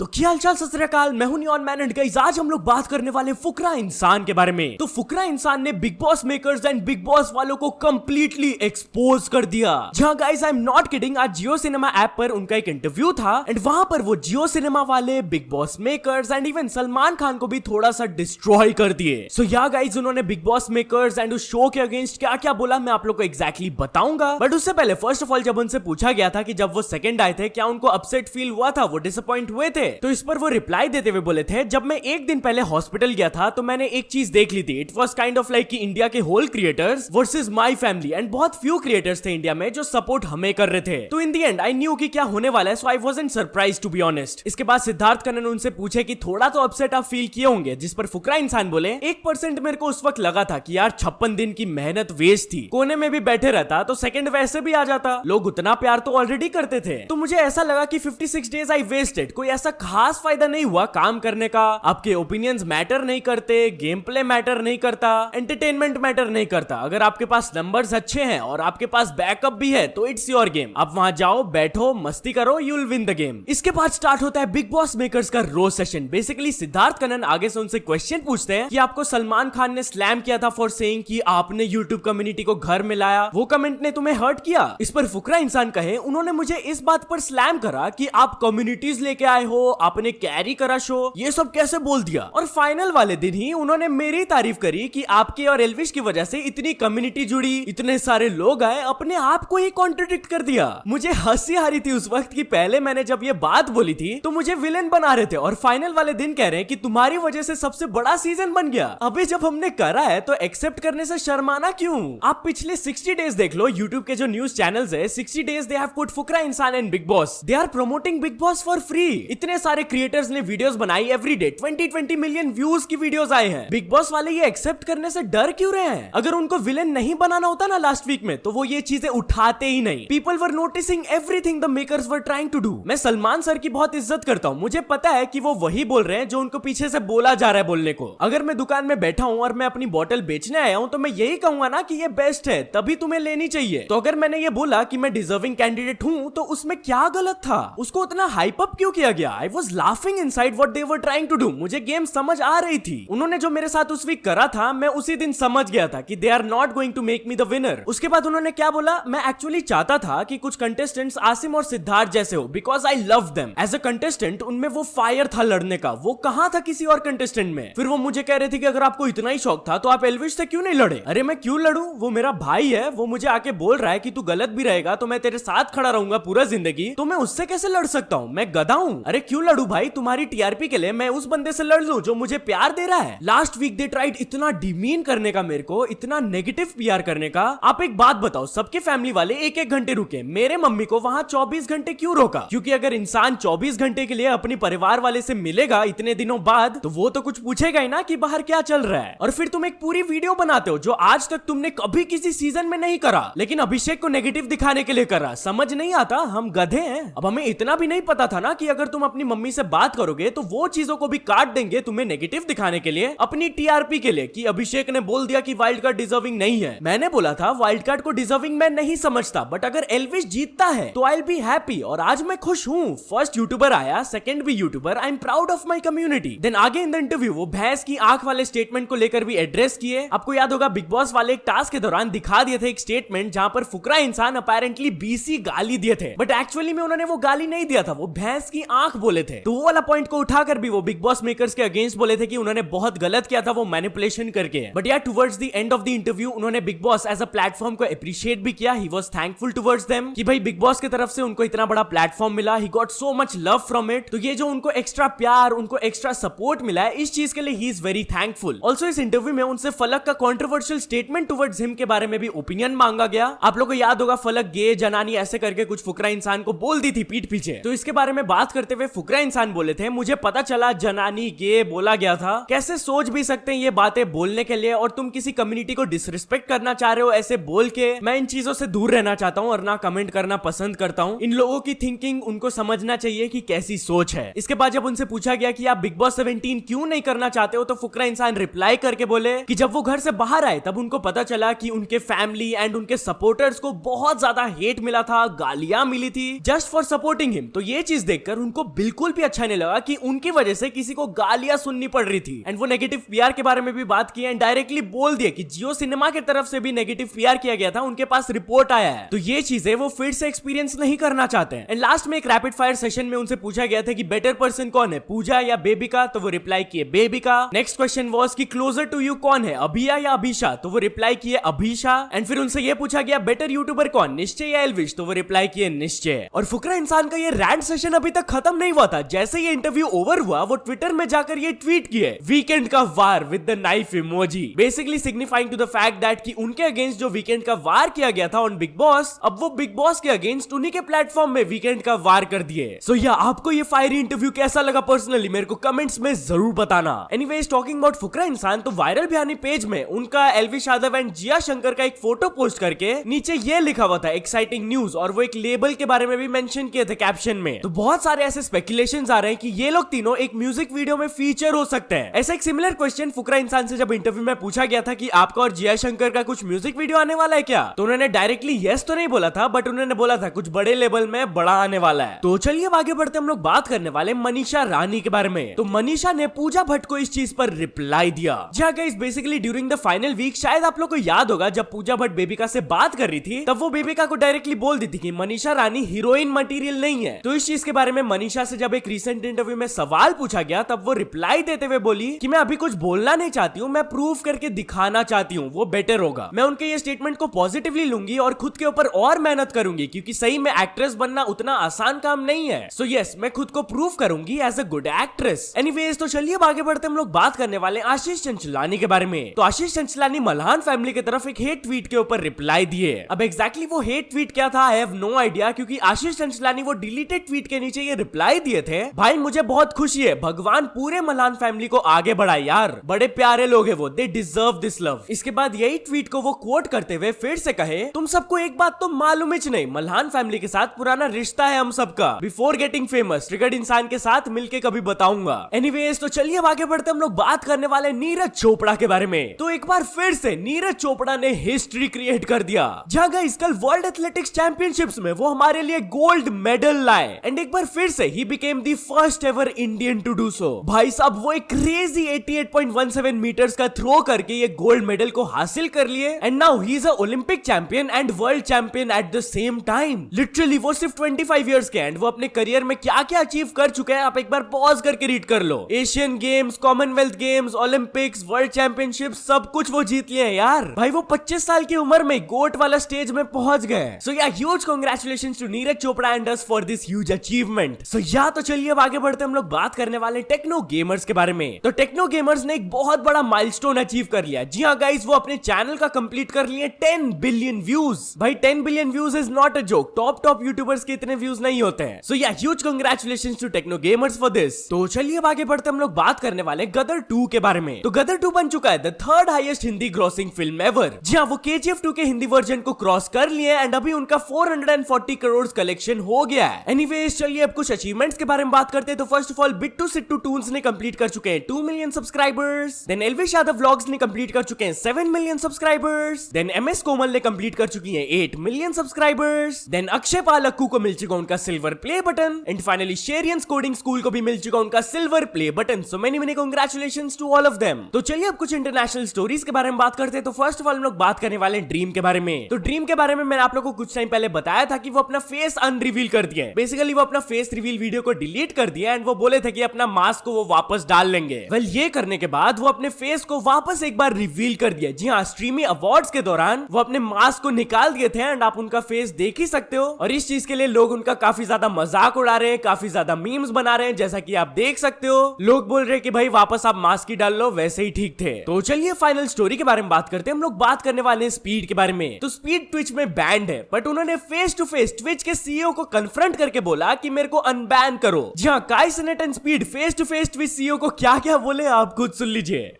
तो क्या हालचाल सत श्री अकाल, मैं हूं नियॉन मैन एंड गाइस आज हम लोग बात करने वाले हैं फुकरा इंसान के बारे में। तो फुकरा इंसान ने big boss makers and Bigg boss वालों को कंप्लीटली एक्सपोज कर दिया। जहां guys I am not kidding, आज जियो सिनेमा ऐप पर उनका एक इंटरव्यू था एंड वहां पर वो जियो सिनेमा वाले, big boss makers and even Salman Khan को भी थोड़ा सा डिस्ट्रॉय कर दिए। सो या गाइस उन्होंने बिग बॉस मेकर्स एंड उस शो के अगेंस्ट क्या क्या बोला मैं आप लोग को एग्जैक्टली बताऊंगा। बट उससे पहले फर्स्ट ऑफ ऑल जब उनसे पूछा गया था कि जब वो सेकंड आए थे क्या उनको अपसेट फील हुआ था, वो डिसअपॉइंट हुए थे, तो इस पर वो रिप्लाई देते हुए बोले थे जब मैं एक दिन पहले हॉस्पिटल गया था तो मैंने एक चीज देख ली थी। It was kind of like कि इंडिया के whole creators versus my family and बहुत फ्यू क्रिएटर्स थे इंडिया में जो सपोर्ट हमें कर रहे थे। तो in the end I knew कि क्या होने वाला है, so I wasn't surprised to be honest. इसके बाद सिद्धार्थ कन्नन उनसे पूछे कि थोड़ा तो अपसेट आप फील किए होंगे, जिस पर फुकरा इंसान बोले 1% मेरे को उस वक्त लगा था कि यार 56 दिन की मेहनत वेस्ट थी, कोने में भी बैठे रहता तो सेकंड वैसे भी आ जाता, लोग उतना प्यार तो ऑलरेडी करते थे। तो मुझे ऐसा लगा कि 56 डेज आई वेस्टेड, कोई ऐसा खास फायदा नहीं हुआ काम करने का। आपके ओपिनियंस मैटर नहीं करते, गेम प्ले मैटर नहीं करता, एंटरटेनमेंट मैटर नहीं करता। अगर आपके पास नंबर्स अच्छे हैं और आपके पास बैकअप भी है तो इट्स योर गेम, आप वहां जाओ, बैठो, मस्ती करो, you will win the game. इसके बाद स्टार्ट होता है बिग बॉस मेकर्स का रोज सेशन। बेसिकली सिद्धार्थ कन्नन आगे से उनसे क्वेश्चन पूछते हैं कि आपको सलमान खान ने स्लैम किया था फॉर सेइंग कि आपने यूट्यूब कम्युनिटी को घर में लाया, वो कमेंट ने तुम्हें हर्ट किया। इस पर फुकरा इंसान कहे उन्होंने मुझे इस बात पर स्लैम करा कि आप कम्युनिटीज लेके आए हो, आपने कैरी करा शो, ये सब कैसे बोल दिया। और फाइनल वाले दिन ही उन्होंने मेरी तारीफ करी कि आपके और एल्विश की वजह से इतनी कम्युनिटी जुड़ी, इतने सारे लोग आए, अपने आप को ही कॉन्ट्रडिक्ट कर दिया। मुझे हंसी आ रही थी उस वक्त कि पहले मैंने जब ये बात बोली थी तो मुझे विलेन बना रहे थे और फाइनल वाले दिन कह रहे हैं कि तुम्हारी वजह से सबसे बड़ा सीजन बन गया। अभी जब हमने करा है तो एक्सेप्ट करने से शर्माना क्यों। आप पिछले 60 डेज देख लो, यूट्यूब के जो न्यूज चैनल्स है 60 days they have put Fukra Insaan and Bigg Boss, they are promoting Bigg Boss for free. इतने सारे क्रिएटर्स ने वीडियोस बनाई, एवरीडे 20 मिलियन व्यूज की वीडियोस आए हैं। बिग बॉस वाले ये एक्सेप्ट करने से डर क्यों रहे हैं। अगर उनको विलेन नहीं बनाना होता ना लास्ट वीक में तो वो ये चीजें उठाते ही नहीं। People were noticing everything the makers were trying to do. मैं सलमान सर की बहुत इज्जत करता हूं, मुझे पता है कि वो वही बोल रहे हैं जो उनको पीछे से बोला जा रहा है बोलने को। अगर मैं दुकान में बैठा हूं और मैं अपनी बोतल बेचने आया हूं तो मैं यही कहूंगा ना कि ये बेस्ट है, तभी तुम्हें लेनी चाहिए। तो अगर मैंने ये बोला कि मैं डिजर्विंग कैंडिडेट हूं तो उसमें क्या गलत था, उसको उतना हाइप अप क्यों किया गया। I was laughing inside what they were trying to do. मुझे गेम समझ आ रही थी। उन्होंने जो मेरे साथ उस वीक करा था मैं उसी दिन समझ गया था कि they are not going to make me the winner. उसके बाद उन्होंने क्या बोला, मैं एक्चुअली चाहता था कि कुछ कंटेस्टेंट्स आसिम और सिद्धार्थ जैसे हो because I love them as a contestant. उनमें वो फायर था लड़ने का, वो कहां था किसी और कंटेस्टेंट में। फिर वो मुझे कह रहे थे कि अगर आपको इतना ही शौक था तो आप एल्विश से क्यों नहीं लड़े। अरे मैं क्यों लड़ू, वो मेरा भाई है, वो मुझे आके बोल रहा है कि तू गलत भी रहेगा तो मैं तेरे साथ खड़ा रहूंगा पूरा जिंदगी, तो मैं उससे कैसे लड़ सकता हूं, मैं गधा हूं। अरे क्यों लड़ू भाई, तुम्हारी टीआरपी के लिए मैं उस बंदे से लड़ लूं जो मुझे प्यार दे रहा है। लास्ट वीक दे ट्राइड इतना डिमीन करने का, मेरे को इतना नेगेटिव पीआर करने का। आप एक बात बताओ, सबके फैमिली वाले 1-1 घंटे रुके, मेरे मम्मी को वहां 24 घंटे क्यों रोका। क्योंकि अगर इंसान 24 घंटे के लिए अपनी परिवार वाले से मिलेगा इतने दिनों बाद तो वो तो कुछ पूछेगा ही ना कि बाहर क्या चल रहा है। और फिर तुम एक पूरी वीडियो बनाते हो जो आज तक तुमने कभी किसी सीजन में नहीं करा, लेकिन अभिषेक को नेगेटिव दिखाने के लिए करा। समझ नहीं आता, हम गधे हैं। अब हमें इतना भी नहीं पता था ना कि अगर तुम अपनी मम्मी से बात करोगे तो वो चीजों को भी काट देंगे तुम्हें नेगेटिव दिखाने के लिए, अपनी टीआरपी के लिए। कि अभिषेक ने बोल दिया कि वाइल्ड कार्ड डिजर्विंग नहीं है। मैंने बोला था वाइल्ड कार्ड को डिजर्विंग मैं नहीं समझता, बट अगर एल्विश जीतता है तो आई विल बी हैप्पी। और आज मैं खुश हूं, फर्स्ट यूट्यूबर आया, सेकंड भी YouTuber, I am proud of my community. Then आगे इन द इंटरव्यू वो भैंस की आंख वाले स्टेटमेंट को लेकर भी एड्रेस किए। आपको याद होगा बिग बॉस वाले एक टास्क के दौरान दिखा दिए थे एक स्टेटमेंट जहां पर फुकरा इंसान अपेरेंटली बीसी गाली दिए थे, बट एक्चुअली में उन्होंने वो गाली नहीं दिया था, वो भैंस की आंख बोले थे। तो वो वाला पॉइंट को उठाकर भी वो बिग बॉस मेकर्स के अगेंस्ट बोले थे कि उन्होंने बहुत गलत किया था, वो मैनिपुलेशन करके। बट यार towards the end of the interview उन्होंने Bigg Boss as a platform को अप्रिशिएट भी किया। He was thankful towards them कि भाई बिग बॉस की तरफ से उनको इतना बड़ा प्लेटफॉर्म मिला, he got so much love from it. तो ये जो उनको एक्स्ट्रा प्यार, उनको एक्स्ट्रा सपोर्ट मिला है, इस चीज के लिए he is very thankful. Also इस इंटरव्यू में उनसे फलक का कॉन्ट्रोवर्शियल स्टेटमेंट टुवर्ड्स हिम के बारे में भी ओपिनियन मांगा गया। आप लोगों को याद होगा फलक गे, जनानी ऐसे करके कुछ फुकरा इंसान को बोल दी थी पीठ पीछे। तो इसके बारे में बात करते हुए फुकरा इंसान बोले थे, मुझे पता चला जनानी गे बोला गया था, कैसे सोच भी सकते हैं ये बातें बोलने के लिए, और तुम किसी कम्युनिटी को डिसरिस्पेक्ट करना चाह रहे हो ऐसे बोल के। मैं इन चीजों से दूर रहना चाहता हूं और ना कमेंट करना पसंद करता हूं। इन लोगों की थिंकिंग उनको समझना चाहिए कि कैसी सोच है। इसके बाद जब उनसे पूछा गया कि आप बिग बॉस 17 क्यों नहीं करना चाहते हो तो फुकरा इंसान रिप्लाई करके बोले कि जब वो घर से बाहर आए तब उनको पता चला कि उनके फैमिली एंड उनके सपोर्टर्स को बहुत ज्यादा हेट मिला था, गालियां मिली थी जस्ट फॉर सपोर्टिंग हिम। तो ये चीज देखकर उनको बिल्कुल बिल्कुल भी अच्छा नहीं लगा कि उनकी वजह से किसी को गालियां सुननी पड़ रही थी। एंड वो नेगेटिव पीआर के बारे में भी बात की एंड डायरेक्टली बोल दिया कि जियो सिनेमा की तरफ से भी नेगेटिव पीआर किया गया था, उनके पास रिपोर्ट आया है, तो ये चीजें वो फिर से एक्सपीरियंस नहीं करना चाहते हैं। एंड लास्ट में एक रैपिड फायर सेशन में उनसे पूछा गया था कि बेटर पर्सन कौन है, पूजा या बेबिका, तो वो रिप्लाई किए बेबिका। नेक्स्ट क्वेश्चन वाज कि क्लोजर टू यू कौन है, अभिया या अभिषा, तो वो रिप्लाई किए अभिषा। एंड फिर उनसे ये पूछा गया बेटर यूट्यूबर कौन, निश्चय या एल्विश, तो वो रिप्लाई किए निश्चय। और फुकरा इंसान का ये रैंट सेशन अभी तक खत्म नहीं हुआ था। जैसे ये इंटरव्यू ओवर हुआ, वो ट्विटर में जाकर ये ट्वीट किए वीकेंड का वार with the knife emoji, basically signifying to the fact that कि उनके अगेंस्ट जो वीकेंड का वार किया गया था ऑन बिग बॉस, अब वो बिग बॉस के अगेंस्ट उन्हीं के प्लेटफॉर्म में वीकेंड का वार कर दिए। सो या आपको ये फायरी इंटरव्यू कैसा लगा पर्सनली मेरे को कमेंट्स में जरूर बताना। एनीवेज टॉकिंग अबाउट फुकरा इंसान, तो वायरल बिहानी पेज में उनका एल्विश यादव एंड जिया शंकर का एक फोटो पोस्ट करके नीचे ये लिखा हुआ था एक्साइटिंग न्यूज, और वो एक लेबल के बारे में भी मेंशन किए थे कैप्शन में। तो बहुत सारे ऐसे स्पेकुलेशंस आ रहे हैं कि ये लोग तीनों एक म्यूजिक वीडियो में फीचर हो सकते हैं। ऐसा एक सिमिलर क्वेश्चन फुकरा इंसान से जब इंटरव्यू में पूछा गया था कि आपका और जिया शंकर का कुछ म्यूजिक वीडियो आने वाला है क्या, तो उन्होंने डायरेक्टली यस तो नहीं बोला था, बट उन्होंने बोला था कुछ बड़े लेवल में बड़ा आने वाला है। तो चलिए आगे बढ़ते हम लोग बात करने वाले मनीषा रानी के बारे में। तो मनीषा ने पूजा भट्ट को इस चीज पर रिप्लाई दिया। जी guys, basically during the final week, शायद आप लोग को याद होगा जब पूजा भट्ट बेबिका से बात कर रही थी, तब वो बेबिका को डायरेक्टली बोल दी थी कि मनीषा रानी हीरोइन मटेरियल नहीं है। तो इस चीज के बारे में मनीषा से जब एक रिसेंट इंटरव्यू में सवाल पूछा गया, तब वो रिप्लाई देते हुए बोली कि मैं अभी कुछ बोलना नहीं चाहती हूँ, मैं प्रूव करके दिखाना चाहती हूँ, वो बेटर होगा। मैं उनके ये स्टेटमेंट को पॉजिटिवली लूंगी और खुद के ऊपर और मेहनत करूंगी, क्योंकि सही में एक्ट्रेस बनना उतना आसान काम नहीं है। सो यस, मैं खुद को प्रूव करूंगी as a good actress. Anyways, तो चलिए अब आगे बढ़ते हम लोग बात करने वाले आशीष चंचलानी के बारे में। तो आशीष चंचलानी मल्हान फैमिली की तरफ एक हेट ट्वीट के ऊपर रिप्लाई दिए। अब एग्जैक्टली वो हेट ट्वीट क्या था, आई हैव नो आइडिया, क्योंकि आशीष चंचलानी वो डिलीटेड ट्वीट के नीचे ये रिप्लाई दिए थे, भाई मुझे बहुत खुशी है, भगवान पूरे मल्हान फैमिली को आगे बढ़ाए यार, बड़े प्यारे लोग हैं वो, दे डिजर्व दिस लव। इसके बाद यही ट्वीट को वो कोट करते हुए फिर से कहे, तुम सबको एक बात तो मालूम ही नहीं, मल्हान फैमिली के साथ पुराना रिश्ता है हम सबका, बिफोर गेटिंग फेमस ट्रिगर्ड इंसान के साथ मिलके कभी बताऊंगा। एनीवेज, तो चलिए अब आगे बढ़ते हम लोग बात करने वाले नीरज चोपड़ा के बारे में। तो एक बार फिर से नीरज चोपड़ा ने हिस्ट्री क्रिएट कर दिया। जहां गाइस कल वर्ल्ड एथलेटिक्स चैंपियनशिप्स में वो हमारे लिए गोल्ड मेडल लाए, एंड एक बार फिर से ही became the first ever Indian to do so. भाई साहब वो एक क्रेजी 88.17 मीटर्स का थ्रो करके ये गोल्ड मेडल को हासिल कर लिए, and now he is a Olympic champion and world champion at the same time. Literally वो सिर्फ 25 इयर्स के, एंड वो अपने करियर में क्या क्या अचीव कर चुके हैं आप एक बार पॉज करके रीड कर लो। Asian Games, Commonwealth Games, Olympics, World Championship, सब कुछ वो जीत लिए यार। भाई वो 25 साल की उम्र में गोट वाला स्टेज में पहुंच गए। सो या huge congratulations to Neeraj Chopra and us for this huge achievement. So ya तो चलिए अब आगे बढ़ते हम लोग बात करने वाले टेक्नो गेमर्स के बारे में। तो टेक्नो गेमर्स ने एक बहुत बड़ा माइलस्टोन अचीव कर लिया। जी हाँ गाइस, वो अपने चैनल का कंप्लीट कर लिए 10 बिलियन व्यूज। भाई 10 billion views is not a joke, top YouTubers के इतने व्यूज नहीं होते हैं। सो या huge congratulations to Techno Gamerz for this. तो चलिए अब आगे बढ़ते हम लोग बात करने वाले गदर 2 के बारे में। तो गदर 2 बन चुका है the third highest Hindi grossing film ever. जी हाँ, वो KGF 2 के हिंदी वर्जन को क्रॉस कर लिए एंड अभी उनका 440 करोड़ कलेक्शन हो गया है। एनीवेज, चलिए अब कुछ अचीवमेंट्स के बारे में बात करते हैं। तो first of all Bittu Sittu toons ने कंप्लीट कर चुके हैं 2 million subscribers. Then Elvish Yadav vlogs ने कंप्लीट कर चुके हैं 7 million subscribers. Then MS Komal ने कंप्लीट कर चुकी है 8 million subscribers. Then Akshay Pal Akku को मिल चुका उनका silver play button, and finally Sheryians coding school को भी मिल चुका उनका silver play button. So many congratulations to all of them. तो चलिए अब कुछ इंटरनेशनल स्टोरीज के बारे में बात करते हैं। तो फर्स्ट ऑफ ऑल हम लोग बात करने वाले ड्रीम के बारे में। तो ड्रीम के बारे में मैंने आप लोगों को कुछ टाइम पहले बताया था कि वो अपना फेस अनरिवील कर दिया है। बेसिकली वो अपना फेस रिवील वीडियो को डिलीट कर दिया एंड वो बोले थे कि अपना मास्क को वो वापस डाल लेंगे। वेल ये करने के बाद वो अपने फेस को वापस एक बार रिवील कर दिया। जी हाँ, स्ट्रीमी अवार्ड्स के दौरान वो अपने मास्क को निकाल दिए थे एंड आप उनका फेस देख ही सकते हो। और इस चीज के लिए लोग उनका काफी ज्यादा मजाक उड़ा रहे हैं, काफी ज्यादा मीम्स बना रहे हैं, जैसा कि आप देख सकते हो। लोग बोल रहे हैं कि भाई वापस आप मास्क ही डाल लो, वैसे ही ठीक थे। तो चलिए फाइनल स्टोरी के बारे में बात करते हैं। हम लोग बात करने वाले हैं स्पीड के बारे में। तो स्पीड ट्विच में बैंड है, बट उन्होंने फेस टू फेस ट्विच के CEO को कन्फ्रंट करके बोला कि मेरे को अनबैन करो। जी हाँ, Kai Cenat and Speed face to face Twitch CEO को क्या क्या बोले आप खुद सुन लीजिए।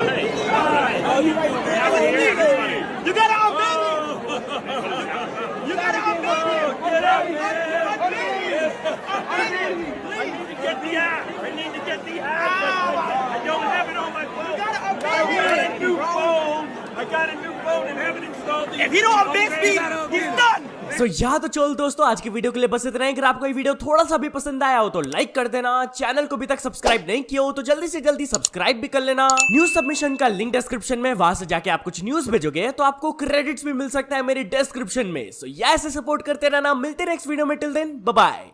If you don't update me, he's done. So ya तो चलो दोस्तों, आज की वीडियो के लिए बस इतना ही। अगर आपको ये वीडियो थोड़ा सा भी पसंद आया हो तो लाइक कर देना, चैनल को अभी तक सब्सक्राइब नहीं किया हो तो जल्दी से जल्दी सब्सक्राइब भी कर लेना। न्यूज सबमिशन का लिंक डिस्क्रिप्शन में, वहां से जाके आप कुछ न्यूज भेजोगे तो आपको क्रेडिट्स भी मिल सकता है मेरे डिस्क्रिप्शन में। सो ऐसे सपोर्ट करते रहना, मिलते नेक्स्ट वीडियो में। Till then bye bye.